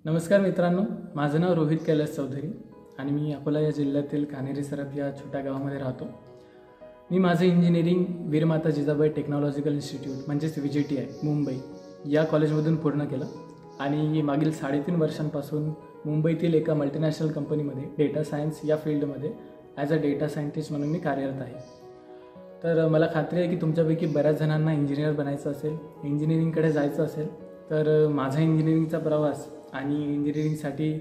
नमस्कार मित्रांनो, माझं नाव रोहित कैलास चौधरी आणि मी अकोला या जिल्ह्यातील कान्हेरी सरहद या छोट्या गावामध्ये राहतो. मी माझं इंजिनिअरिंग वीरमाता जिजाबाई टेक्नॉलॉजिकल इन्स्टिट्यूट म्हणजेच VJTI मुंबई या कॉलेजमधून पूर्ण केलं आणि मागील 3.5 वर्षांपासून मुंबईतील एका मल्टीनॅशनल कंपनीमध्ये डेटा सायन्स या फील्डमध्ये ॲज अ डेटा सायंटिस्ट म्हणून मी कार्यरत आहे. तर मला खात्री आहे की तुमच्यापैकी बऱ्याच जणांना इंजिनियर बनायचं असेल, इंजिनिअरिंगकडे जायचं असेल, तर माझा इंजिनिअरिंगचा प्रवास आणि इंजिनिअरिंगसाठी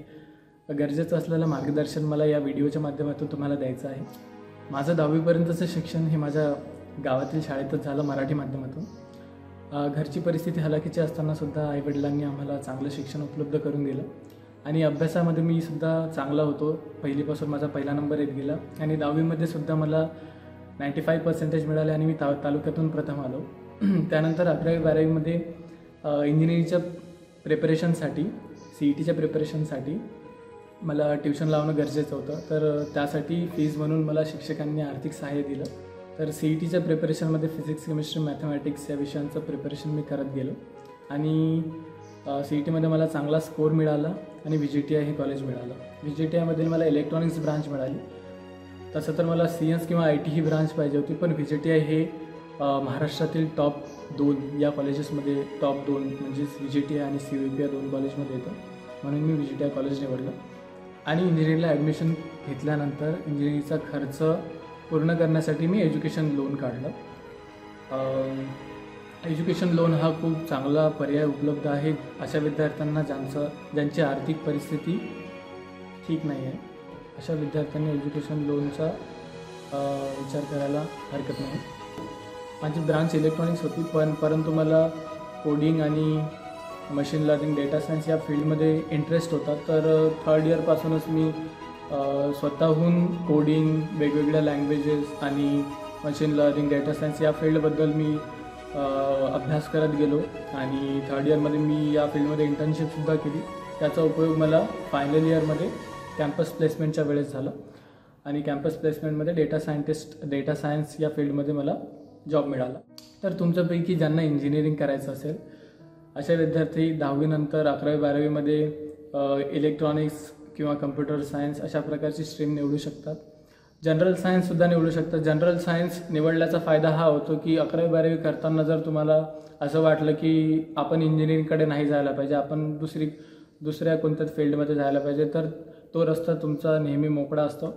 गरजेचं असलेलं मार्गदर्शन मला या व्हिडिओच्या माध्यमातून तुम्हाला द्यायचं आहे. माझं 10वीपर्यंतचं शिक्षण हे माझ्या गावातील शाळेतच झालं, मराठी माध्यमातून. घरची परिस्थिती हलाखीची असतानासुद्धा आईवडिलांनी आम्हाला चांगलं शिक्षण उपलब्ध करून दिलं आणि अभ्यासामध्ये मी सुद्धा चांगला होतो. पहिलीपासून माझा पहिला नंबर येत गेला आणि 10वीमध्ये सुद्धा मला 95% मिळाले आणि मी तालुक्यातून प्रथम आलो. त्यानंतर 11वी-12वीमध्ये इंजिनिअरिंगच्या प्रिपरेशनसाठी CETच्या प्रिपरेशनसाठी मला ट्युशन लावणं गरजेचं होतं. तर त्यासाठी फीज म्हणून मला शिक्षकांनी आर्थिक सहाय्य दिलं. तर CETच्या प्रिपरेशनमध्ये फिजिक्स, केमिस्ट्री, मॅथमॅटिक्स या विषयांचं प्रिपरेशन मी करत गेलो आणि CETमध्ये मला चांगला स्कोर मिळाला आणि VJTI हे कॉलेज मिळालं. VJTIमध्ये मला इलेक्ट्रॉनिक्स ब्रांच मिळाली. तसं तर मला CS किंवा IT ही ब्रांच पाहिजे होती, पण VJTI हे महाराष्ट्रातील टॉप 2 या कॉलेजेसमध्ये टॉप 2 म्हणजेच VJTI आणि COEP या 2 कॉलेजमध्ये येतं, म्हणून मी VJTI कॉलेज निवडलं. आणि इंजिनिअरिंगला ॲडमिशन घेतल्यानंतर इंजिनिअरिंगचा खर्च पूर्ण करण्यासाठी मी एज्युकेशन लोन काढलं. एज्युकेशन लोन हा खूप चांगला पर्याय उपलब्ध आहे अशा विद्यार्थ्यांना ज्यांची आर्थिक परिस्थिती ठीक नाही आहे. अशा विद्यार्थ्यांनी एज्युकेशन लोनचा विचार करायला हरकत नाही. माझी ब्रांच इलेक्ट्रॉनिक्स होती, परंतु मला कोडिंग आणि मशीन लर्निंग, डेटा सायन्स या फील्डमध्ये इंटरेस्ट होता. तर 3rd इयरपासूनच मी स्वतःहून कोडिंग, वेगवेगळ्या लँग्वेजेस आणि मशीन लर्निंग, डेटा सायन्स या फील्डबद्दल मी अभ्यास करत गेलो आणि 3rd इयरमध्ये मी या फील्डमध्ये इंटर्नशिपसुद्धा केली. त्याचा उपयोग मला फायनल इयरमध्ये कॅम्पस प्लेसमेंटच्या वेळेस झाला आणि कॅम्पस प्लेसमेंटमध्ये डेटा सायन्स या फील्डमध्ये मला जॉब मिळाला. तर तुमच्यापैकी ज्यांना इंजिनिअरिंग करायचं असेल अशा विद्यार्थी 10वी नंतर 11वी-12वीमध्ये इलेक्ट्रॉनिक्स किंवा कम्प्युटर सायन्स अशा प्रकारची स्ट्रीम निवडू शकतात. जनरल सायन्ससुद्धा निवडू शकतात. जनरल सायन्स निवडल्याचा फायदा हा होतो की 11वी-12वी करताना जर तुम्हाला असं वाटलं की आपण इंजिनिअरिंगकडे नाही जायला पाहिजे, आपण दुसऱ्या कोणत्याच फील्डमध्ये जायला पाहिजे, तर तो रस्ता तुमचा नेहमी मोकळा असतो.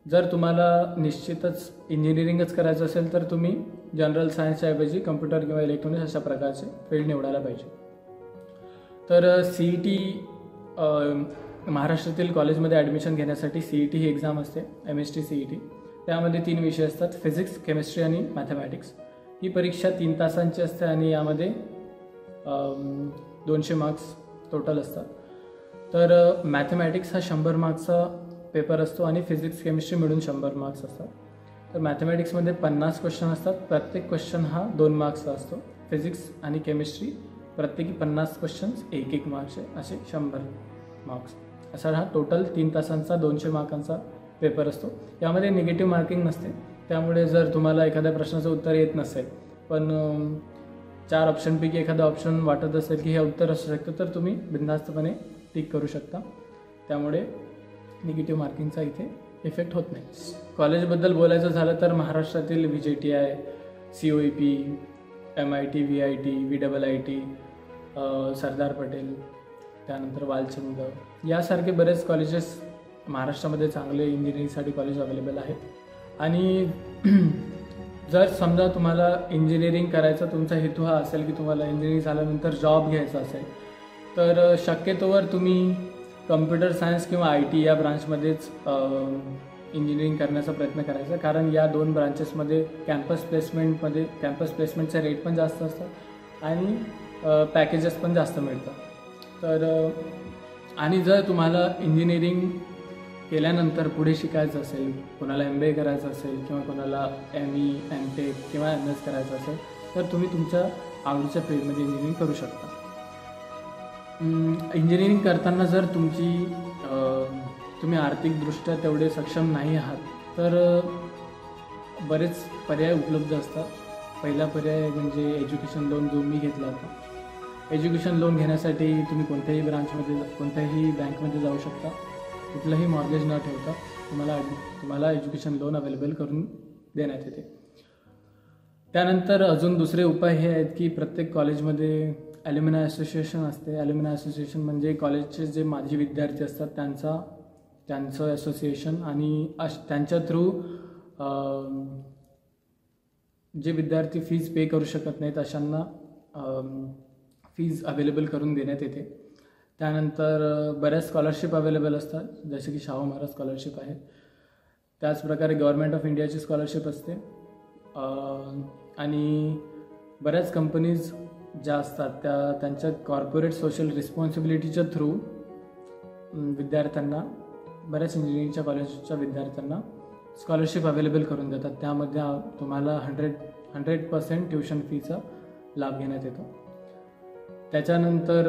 जर तुम्हाला निश्चितच इंजिनिअरिंगच करायचं असेल तर तुम्ही जनरल सायन्सच्या ऐवजी कम्प्युटर किंवा इलेक्ट्रॉनिक्स अशा प्रकारचे फील्ड निवडायला पाहिजे. तर CET महाराष्ट्रातील कॉलेजमध्ये ॲडमिशन घेण्यासाठी CET ही एक्झाम असते, MST CET. त्यामध्ये 3 विषय असतात, फिजिक्स, केमिस्ट्री आणि मॅथमॅटिक्स. ही परीक्षा 3 तासांची असते आणि यामध्ये 200 मार्क्स टोटल असतात. तर मॅथमॅटिक्स हा 100 मार्क्सचा पेपर असतो आणि फिजिक्स, केमिस्ट्री मिळून 100 मार्क्स असतात. तर मॅथमॅटिक्समध्ये 50 क्वेश्चन असतात, प्रत्येक क्वेश्चन हा 2 मार्क्सचा असतो. फिजिक्स आणि केमिस्ट्री प्रत्येकी 50 क्वेश्चन्स 1-1 मार्क्सचे, असे 100 मार्क्स. असा हा टोटल 3 तासांचा 200 मार्कांचा पेपर असतो. यामध्ये निगेटिव्ह मार्किंग नसते, त्यामुळे जर तुम्हाला एखाद्या प्रश्नाचं उत्तर येत नसेल पण 4 ऑप्शनपैकी एखादा ऑप्शन वाटत असेल की हे उत्तर असू शकतं, तर तुम्ही बिनधास्तपणे टिक करू शकता. त्यामुळे निगेटिव्ह मार्किंगचा इथे इफेक्ट होत नाही. कॉलेजबद्दल बोलायचं झालं तर महाराष्ट्रातील VJTI, COEP, MIT, VIT, VIIT, Sardar Patel, त्यानंतर वालचंद यासारखे बरेच कॉलेजेस महाराष्ट्रामध्ये चांगले इंजिनिअरिंगसाठी कॉलेज अवेलेबल आहेत. आणि जर समजा तुम्हाला इंजिनिअरिंग करायचा तुमचा हेतू हा असेल की तुम्हाला इंजिनिअरिंग झाल्यानंतर जॉब घ्यायचा असेल, तर शक्यतोवर तुम्ही कम्प्युटर सायन्स किंवा IT या ब्रांचमध्येच इंजिनिअरिंग करण्याचा प्रयत्न करायचा, कारण या 2 ब्रांचेसमध्ये कॅम्पस प्लेसमेंटचे रेट पण जास्त असतात आणि पॅकेजेस पण जास्त मिळतात. तर आणि जर तुम्हाला इंजिनिअरिंग केल्यानंतर पुढे शिकायचं असेल, कोणाला MBA करायचं असेल किंवा कोणाला ME, MTech किंवा MS करायचं असेल, तर तुम्ही तुमच्या आवडीच्या फील्डमध्ये इंजिनिअरिंग करू शकता. इंजिनिअरिंग करताना जर तुम्ही आर्थिकदृष्ट्या तेवढे सक्षम नाही आहात, तर बरेच पर्याय उपलब्ध असतात. पहिला पर्याय म्हणजे एज्युकेशन लोन, जो मी घेतला होता. एज्युकेशन लोन घेण्यासाठी तुम्ही कोणत्याही ब्रांचमध्ये कोणत्याही बँकमध्ये जाऊ शकता. कुठलंही मॉर्गेज न ठेवता तुम्हाला एज्युकेशन लोन अवेलेबल करून देण्यात येते. त्यानंतर अजून दुसरे उपाय हे आहेत की प्रत्येक कॉलेजमध्ये ॲल्युमिनाय असोसिएशन असते. ॲल्युमिनाय असोसिएशन म्हणजे कॉलेजचे जे माजी विद्यार्थी असतात त्यांचं असोसिएशन, आणि त्यांच्या थ्रू जे विद्यार्थी फीज पे करू शकत नाहीत अशांना फीज अवेलेबल करून देण्यात येते. त्यानंतर बऱ्याच स्कॉलरशिप अवेलेबल असतात, जसे की शाहू महाराज स्कॉलरशिप आहे. त्याचप्रकारे गव्हर्नमेंट ऑफ इंडियाची स्कॉलरशिप असते. आणि बऱ्याच कंपनीज ज्या असतात त्यांच्या कॉर्पोरेट सोशल रिस्पॉन्सिबिलिटीच्या थ्रू विद्यार्थ्यांना, बऱ्याच इंजिनिअरिंगच्या कॉलेजच्या विद्यार्थ्यांना स्कॉलरशिप अवेलेबल करून देतात. त्यामध्ये तुम्हाला 100% ट्युशन फीचा लाभ घेण्यात येतो. त्याच्यानंतर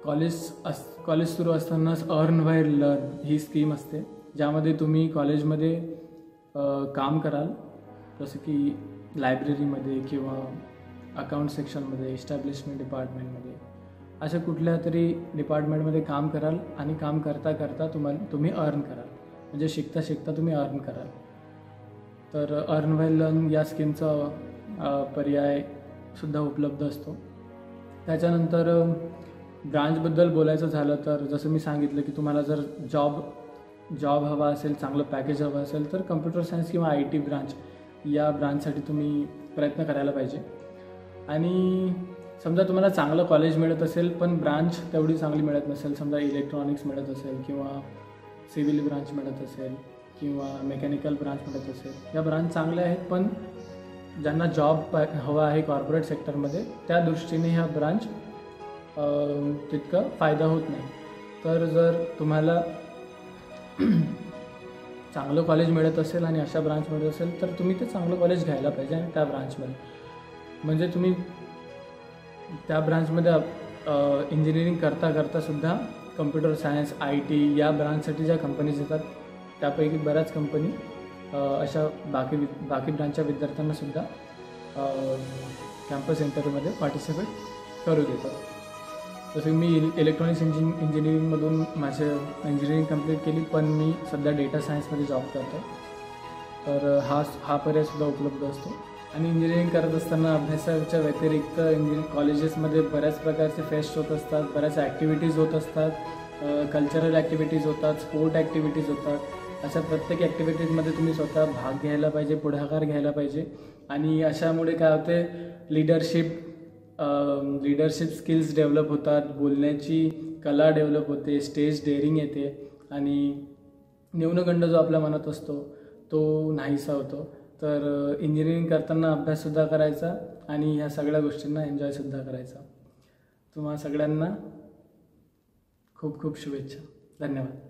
कॉलेज सुरू असतानाच अर्न व्हाईल लर्न ही स्कीम असते, ज्यामध्ये तुम्ही कॉलेजमध्ये काम कराल, जसं की लायब्ररीमध्ये किंवा अकाउंट सेक्शनमध्ये, इस्टॅब्लिशमेंट डिपार्टमेंटमध्ये, अशा कुठल्या तरी डिपार्टमेंटमध्ये काम कराल आणि काम करता करता तुम्ही अर्न कराल, म्हणजे शिकता शिकता तुम्ही अर्न कराल. तर अर्न व्हाईल लर्न या स्कीमचा पर्यायसुद्धा उपलब्ध असतो. त्याच्यानंतर ब्रांचबद्दल बोलायचं झालं तर जसं मी सांगितलं की तुम्हाला जर जॉब हवा असेल, चांगलं पॅकेज हवं असेल, तर कम्प्युटर सायन्स किंवा IT ब्रांच या ब्रांचसाठी तुम्ही प्रयत्न करायला पाहिजे. आणि समजा तुम्हाला चांगलं कॉलेज मिळत असेल पण ब्रांच तेवढी चांगली मिळत नसेल, समजा इलेक्ट्रॉनिक्स मिळत असेल किंवा सिव्हिल ब्रांच मिळत असेल किंवा मेकॅनिकल ब्रांच मिळत असेल, या ब्रांच चांगल्या आहेत, पण ज्यांना जॉब हवा आहे कॉर्पोरेट सेक्टरमध्ये, त्या दृष्टीने ह्या ब्रांच तितका फायदा होत नाही. तर जर तुम्हाला चांगलं कॉलेज मिळत असेल आणि अशा ब्रांच मिळत असेल तर तुम्ही ते चांगलं कॉलेज घ्यायला पाहिजे. आणि त्या ब्रांचमध्ये म्हणजे तुम्ही त्या ब्रांचमध्ये इंजिनिअरिंग करता करता सुद्धा कम्प्युटर सायन्स, IT या ब्रांचसाठी ज्या कंपनीज येतात त्यापैकी बऱ्याच कंपनी अशा बाकी ब्रांचच्या विद्यार्थ्यांनासुद्धा कॅम्पस इंटरव्ह्यूमध्ये पार्टिसिपेट करू देतात. जसं मी इलेक्ट्रॉनिक्स इंजिनिअरिंगमधून माझं इंजिनिअरिंग कंप्लीट केली, पण मी सध्या डेटा सायन्समध्ये जॉब करतो. तर हा पर्यायसुद्धा उपलब्ध असतो. आणि इंजिनिअरिंग करत असताना अभ्यासाच्या व्यतिरिक्त कॉलेजेसमध्ये बऱ्याच प्रकारचे फेस्ट होत असतात, बऱ्याच ॲक्टिव्हिटीज होत असतात, कल्चरल ॲक्टिव्हिटीज होतात, स्पोर्ट ॲक्टिव्हिटीज होतात. अशा प्रत्येक ॲक्टिव्हिटीजमध्ये तुम्ही स्वतः भाग घ्यायला पाहिजे, पुढाकार घ्यायला पाहिजे. आणि अशामुळे काय होते, लिडरशिप स्किल्स डेव्हलप होतात, बोलण्याची कला डेव्हलप होते, स्टेज डेअरिंग येते आणि न्यूनगंड जो आपल्या मनात असतो तो नाहीसा होतो. तर इंजिनिअरिंग करताना अभ्याससुद्धा करायचा आणि ह्या सगळ्या गोष्टींना एन्जॉयसुद्धा करायचा. तुम्हा सगळ्यांना खूप खूप शुभेच्छा. धन्यवाद.